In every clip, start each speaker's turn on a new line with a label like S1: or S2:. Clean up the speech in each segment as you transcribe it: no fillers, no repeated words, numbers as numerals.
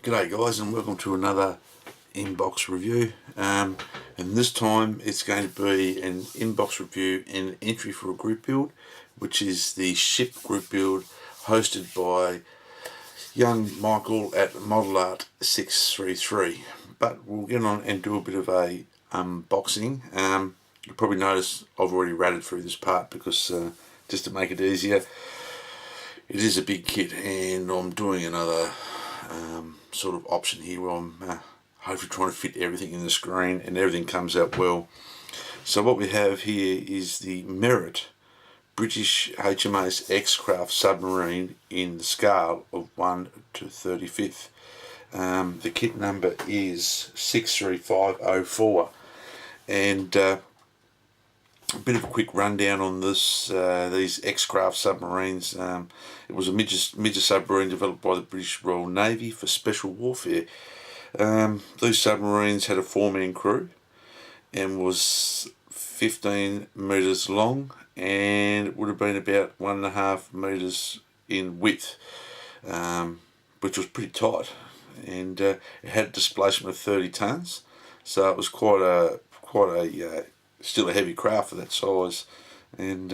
S1: G'day guys, and welcome to another inbox review, and this time it's going to be an inbox review and entry for a group build, which is the ship group build hosted by young Michael at Modelart 633. But we'll get on and do a bit of a unboxing. You'll probably notice I've already ratted through this part because just to make it easier, it is a big kit, and I'm doing another sort of option here where I'm hopefully trying to fit everything in the screen and everything comes out well. So what we have here is the Merit British HMAS X-Craft Submarine in the scale of 1 to 35th. The kit number is 63504, and a bit of a quick rundown on this. These X-Craft submarines. It was a midget submarine developed by the British Royal Navy for special warfare. These submarines had a 4-man crew and was 15 metres long, and it would have been about 1.5 metres in width, which was pretty tight, and it had a displacement of 30 tonnes, so it was quite a still a heavy craft for that size, and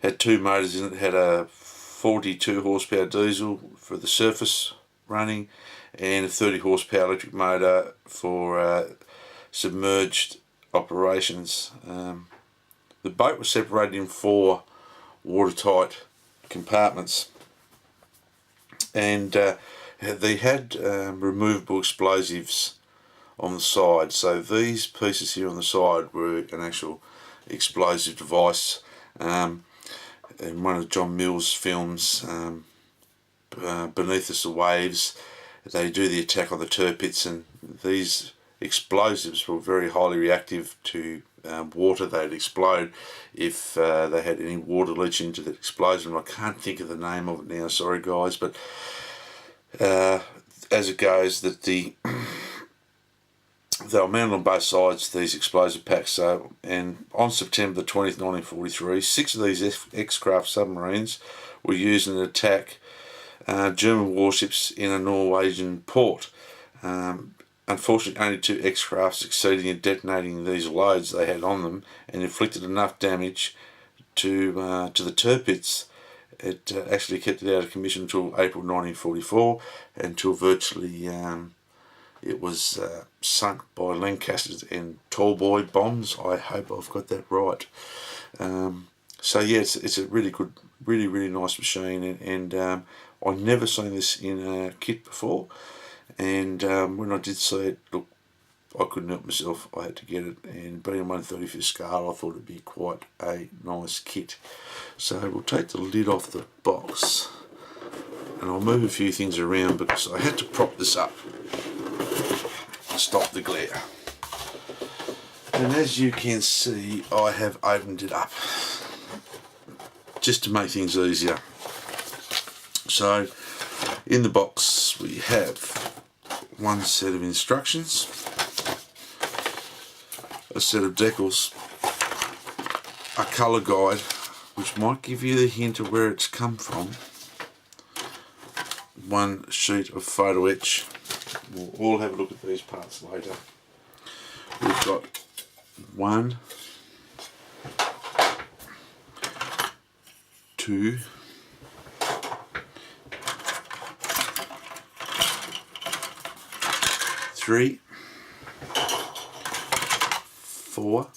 S1: had 2 motors in it. Had a 42 horsepower diesel for the surface running and a 30 horsepower electric motor for submerged operations. The boat was separated in 4 watertight compartments, and they had removable explosives on the side. So these pieces here on the side were an actual explosive device. In one of John Mills' films, Beneath Us the Waves, they do the attack on the turpits, and these explosives were very highly reactive to water. They'd explode if they had any water leach into the explosion. I can't think of the name of it now, sorry guys, but as it goes, that they were mounted on both sides, these explosive packs. So, and on September the 20th, 1943, 6 of these X-Craft submarines were used in an attack German warships in a Norwegian port. Unfortunately, only 2 X-Craft succeeded in detonating these loads they had on them, and inflicted enough damage to the turpits. It actually kept it out of commission until April 1944, until virtually it was sunk by Lancasters and Tallboy bombs. I hope I've got that right. So yeah, it's a really good, really nice machine, and I've never seen this in a kit before, and when I did see it, look, I couldn't help myself, I had to get it, and being on 1/35th scale, I thought it'd be quite a nice kit. So we'll take the lid off the box, and I'll move a few things around because I had to prop this up to stop the glare. And as you can see, I have opened it up just to make things easier. So in the box we have one set of instructions, a set of decals, a colour guide which might give you the hint of where it's come from, one sheet of photo etch. We'll all have a look at these parts later. We've got 1, 2, 3, 4,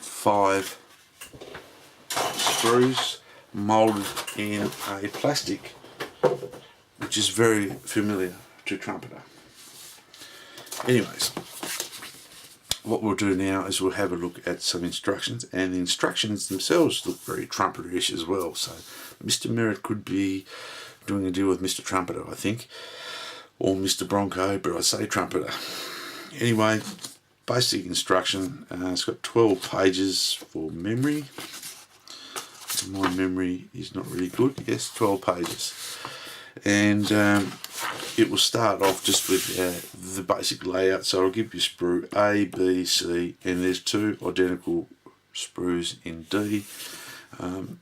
S1: 5 screws moulded in a plastic, which is very familiar to trumpeter. Anyways, what we'll do now is we'll have a look at some instructions, and the instructions themselves look very trumpeter-ish as well. So Mr. Merritt could be doing a deal with Mr. Trumpeter, I think, or Mr. Bronco, but I say trumpeter. Anyway, basic instruction. It's got 12 pages for memory. My memory is not really good. Yes, 12 pages. And it will start off just with the basic layout. So I'll give you sprue A, B, C, and there's 2 identical sprues in D.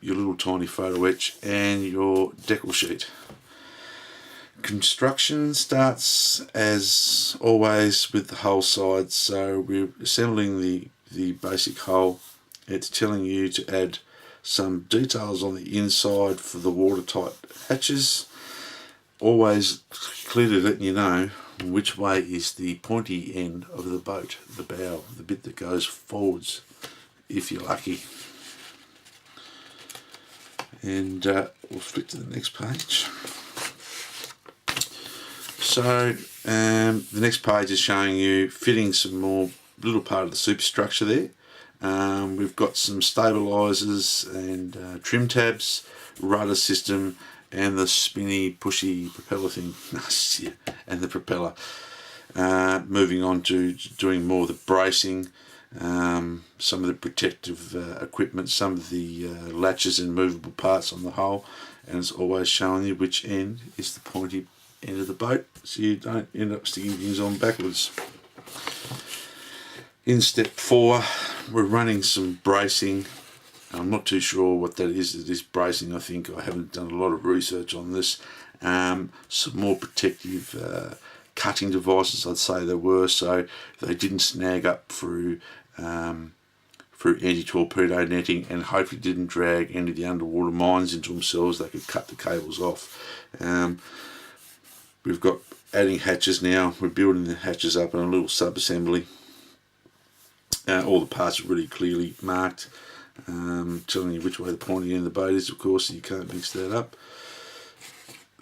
S1: your little tiny photo etch, and your decal sheet. Construction starts as always with the hull side, so we're assembling the basic hull. It's telling you to add some details on the inside for the watertight hatches. Always clearly letting you know which way is the pointy end of the boat, the bow, the bit that goes forwards, if you're lucky. And we'll flick to the next page. So the next page is showing you fitting some more little part of the superstructure there. We've got some stabilizers and trim tabs, rudder system, and the spinny pushy propeller thing, and the propeller. Moving on to doing more of the bracing, some of the protective equipment, some of the latches and movable parts on the hull, and it's always showing you which end is the pointy end of the boat, so you don't end up sticking things on backwards. In step 4, we're running some bracing. I'm not too sure what that is. It is bracing, I think. I haven't done a lot of research on this. Some more protective cutting devices, I'd say there were, so they didn't snag up through anti-torpedo netting, and hopefully didn't drag any of the underwater mines into themselves. They could cut the cables off. We've got adding hatches now. We're building the hatches up in a little sub-assembly. All the parts are really clearly marked, telling you which way the pointy end of the boat is, of course, so you can't mix that up.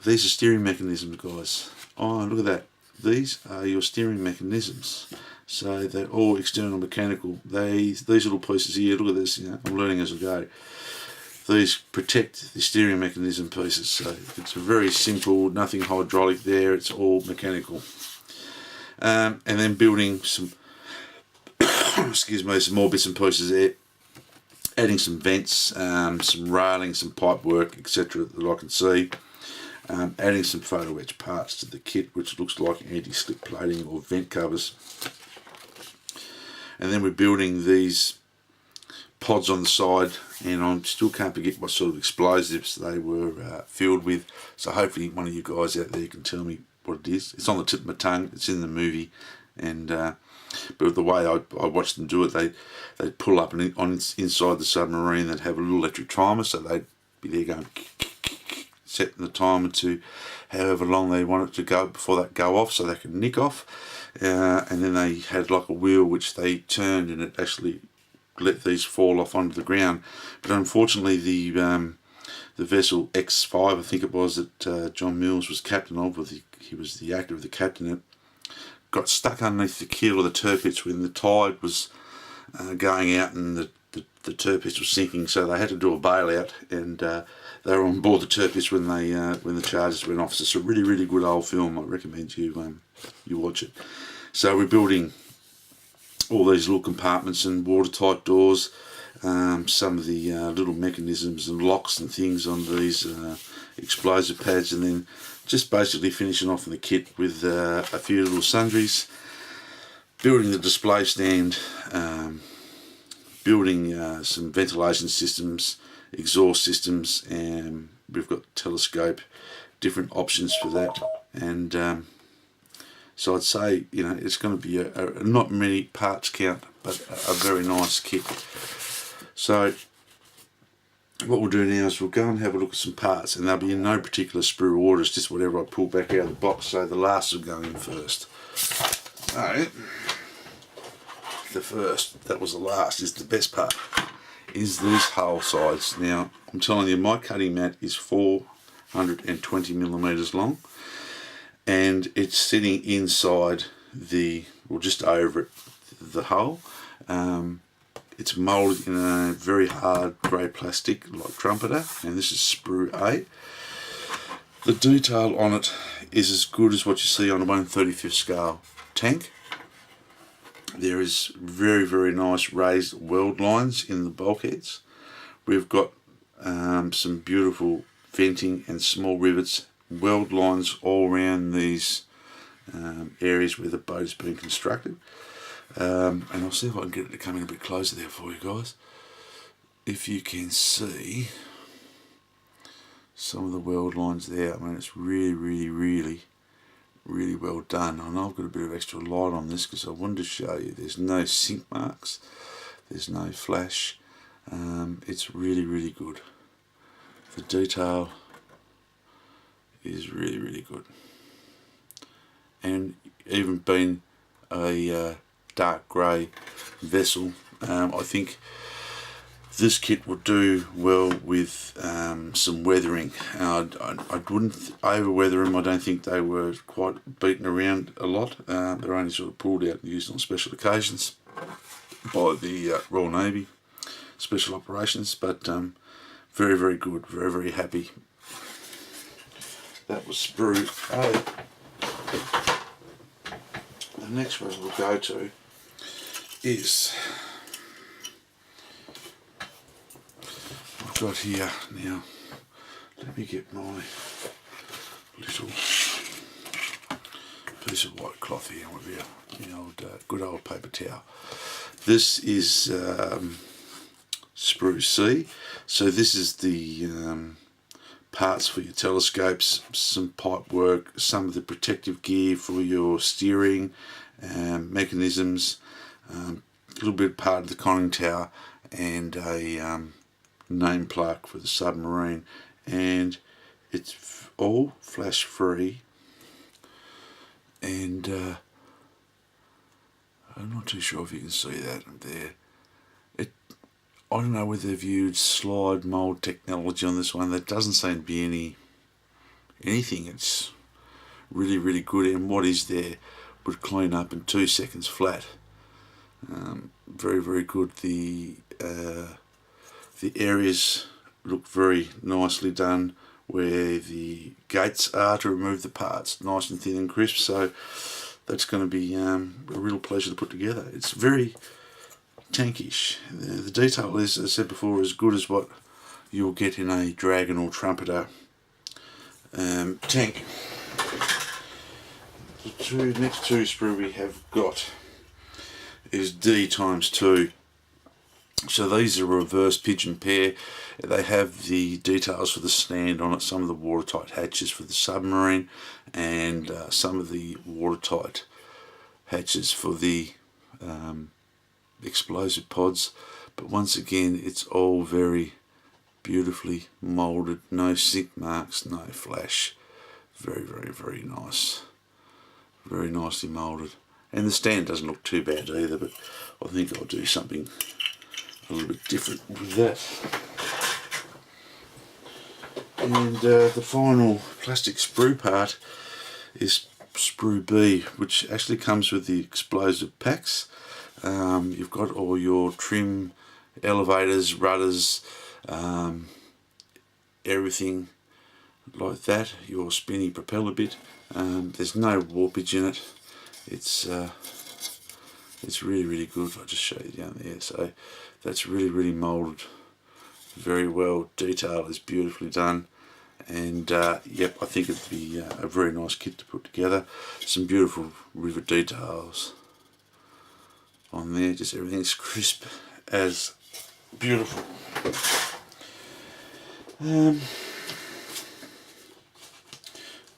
S1: These are steering mechanisms, guys. Oh, look at that. These are your steering mechanisms. So they're all external mechanical. These little pieces here, look at this, I'm learning as I go. These protect the steering mechanism pieces, so it's very simple, nothing hydraulic there, it's all mechanical. And then building some excuse me, some more bits and pieces there, adding some vents, some railing, some pipe work, etc. that I can see, adding some photo etch parts to the kit, which looks like anti-slip plating or vent covers. And then we're building these pods on the side, and I still can't forget what sort of explosives they were filled with, so hopefully one of you guys out there can tell me what it is. It's on the tip of my tongue, it's in the movie, and but the way I watched them do it, they'd pull up and inside the submarine, they'd have a little electric timer, so they'd be there going setting the timer to however long they want it to go before that go off, so they can nick off, and then they had like a wheel which they turned, and it actually let these fall off onto the ground. But unfortunately the vessel X5, I think it was, that John Mills was captain of, he was the actor of the captain, it got stuck underneath the keel of the turpits when the tide was going out and the turpits was sinking, so they had to do a bailout, and they were on board the turpits when the charges went off. So it's a really good old film. I recommend you watch it. So we're building all these little compartments and watertight doors, some of the little mechanisms and locks and things on these explosive pads, and then just basically finishing off in the kit with a few little sundries, building the display stand, building some ventilation systems, exhaust systems, and we've got telescope, different options for that. And so I'd say, it's going to be a not many parts count, but a very nice kit. So what we'll do now is we'll go and have a look at some parts, and they'll be in no particular sprue order, it's just whatever I pull back out of the box, so the last will go in first. So the first, that was the last, is the best part, is these hull sides. Now I'm telling you, my cutting mat is 420 millimeters long, and it's sitting inside just over it, the hull. It's moulded in a very hard grey plastic like trumpeter, and this is sprue A. The detail on it is as good as what you see on a 1/35 scale tank. There is very nice raised weld lines in the bulkheads. We've got some beautiful venting and small rivets, weld lines all around these areas where the boat is being constructed. And I'll see if I can get it to come in a bit closer there for you guys. if you can see some of the weld lines there, I mean, it's really well done. I know I've got a bit of extra light on this because I wanted to show you there's no sink marks, there's no flash. It's really good. The detail is really good, and even being a dark grey vessel, I think this kit will do well with some weathering. I wouldn't over weather them. I don't think they were quite beaten around a lot. They're only sort of pulled out and used on special occasions by the Royal Navy Special Operations, but very good, very happy. That was sprue A. The next one we'll go to is, I've got here now, let me get my little piece of white cloth here with the old good old paper towel. This is sprue C. So this is the parts for your telescopes, some pipe work, some of the protective gear for your steering mechanisms, a little bit part of the conning tower, and a name plaque for the submarine. And it's all flash free, and I'm not too sure if you can see that there. I don't know whether they've used slide mould technology on this one. There doesn't seem to be anything. It's really good, and what is there would clean up in 2 seconds flat. Very good. The areas look very nicely done where the gates are to remove the parts, nice and thin and crisp. So that's going to be a real pleasure to put together. It's very tankish. The detail is, as I said before, as good as what you'll get in a Dragon or Trumpeter tank. The next two sprue we have got is D times 2. So these are reverse pigeon pair. They have the details for the stand on it, some of the watertight hatches for the submarine, and some of the watertight hatches for the explosive pods. But once again, it's all very beautifully moulded, no sink marks, no flash. Very nice, very nicely moulded. And the stand doesn't look too bad either, but I think I'll do something a little bit different with that. And the final plastic sprue part is sprue B, which actually comes with the explosive packs. You've got all your trim, elevators, rudders, everything like that, your spinny propeller bit. There's no warpage in it. It's really good. I'll just show you down there. So that's really moulded very well. Detail is beautifully done, and yep, I think it'd be a very nice kit to put together. Some beautiful rivet details on there. Just everything's crisp as beautiful.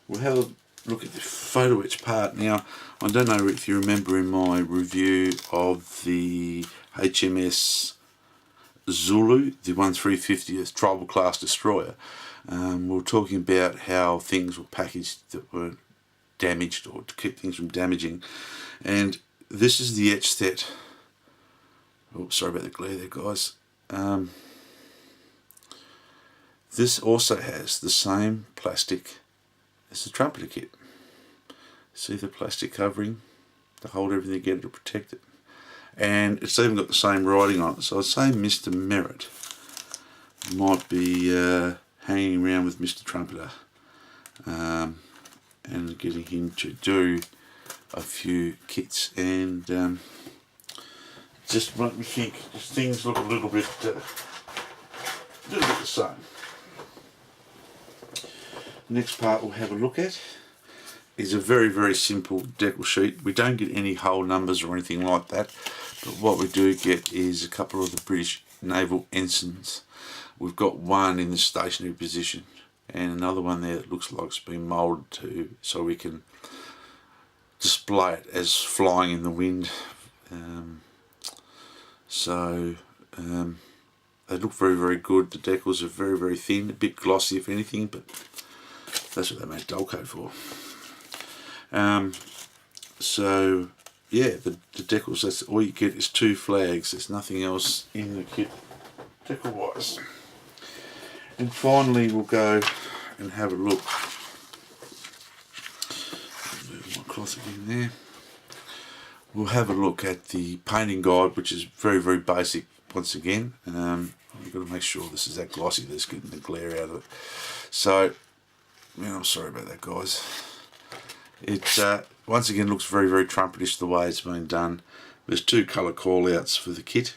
S1: We'll have a look at the photo etch part now. I don't know if you remember in my review of the HMS Zulu, the 1350th Tribal Class Destroyer, we were talking about how things were packaged that were damaged, or to keep things from damaging. And this is the etch set. Oh, sorry about the glare there, guys. This also has the same plastic as the trumpeter kit. See the plastic covering to hold everything together to protect it, and it's even got the same writing on it. So I'd say Mr. Merritt might be hanging around with Mr. Trumpeter and getting him to do a few kits, and just make me think things look a little bit the same. Next part we'll have a look at is a very simple decal sheet. We don't get any hull numbers or anything like that, but what we do get is a couple of the British naval ensigns. We've got one in the stationary position and another one there that looks like it's been moulded to, so we can display it as flying in the wind. They look very, very good. The decals are very, very thin, a bit glossy if anything, but that's what they make dull coat for. So yeah, the decals, that's all you get is 2 flags. There's nothing else in the kit decal wise. And finally we'll go and have a look. Move my cloth again there. We'll have a look at the painting guide, which is very, very basic once again. You've got to make sure this is that glossy that's getting the glare out of it. So, I'm sorry about that, guys. It once again looks very, very trumpetish the way it's been done. There's 2 colour call-outs for the kit.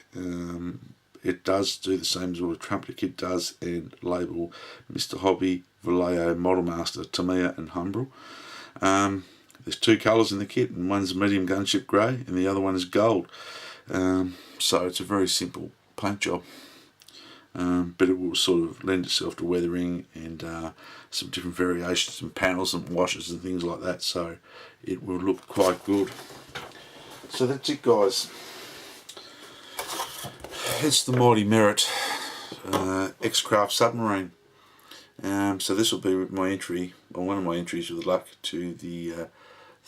S1: It does do the same as what a trumpeter kit does, and label Mr. Hobby, Vallejo, Model Master, Tamiya and Humbrol. There's 2 colours in the kit, and one's medium gunship grey and the other one is gold. So it's a very simple paint job, but it will sort of lend itself to weathering and some different variations and panels and washes and things like that, so it will look quite good. So that's it, guys. It's the Mighty Merit X-Craft Submarine. So this will be my entry, or one of my entries with luck, to the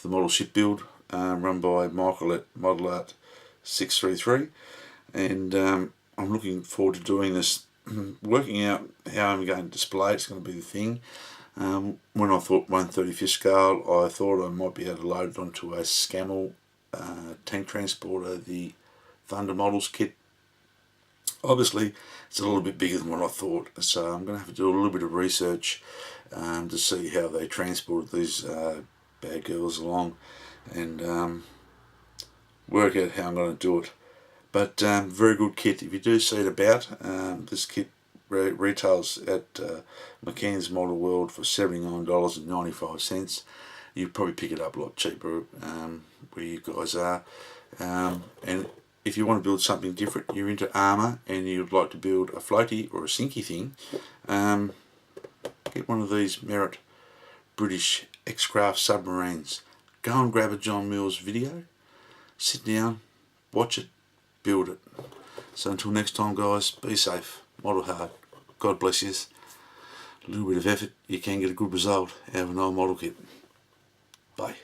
S1: model ship build run by Michael at Modelart 633, and I'm looking forward to doing this, working out how I'm going to display it's going to be the thing. When I thought 1/35 scale, I thought I might be able to load it onto a Scammell tank transporter, the Thunder Models kit. Obviously it's a little bit bigger than what I thought, so I'm going to have to do a little bit of research to see how they transported these bad girls along, and work out how I'm going to do it. But very good kit. If you do see it about, this kit retails at McKean's Model World for $79.95. You probably pick it up a lot cheaper where you guys are. And if you want to build something different, you're into armour and you'd like to build a floaty or a sinky thing, get one of these Merit British X-Craft submarines. Go and grab a John Mills video, sit down, watch it, build it. So until next time, guys, be safe, model hard, God bless you. A little bit of effort, you can get a good result out of an old model kit. Bye.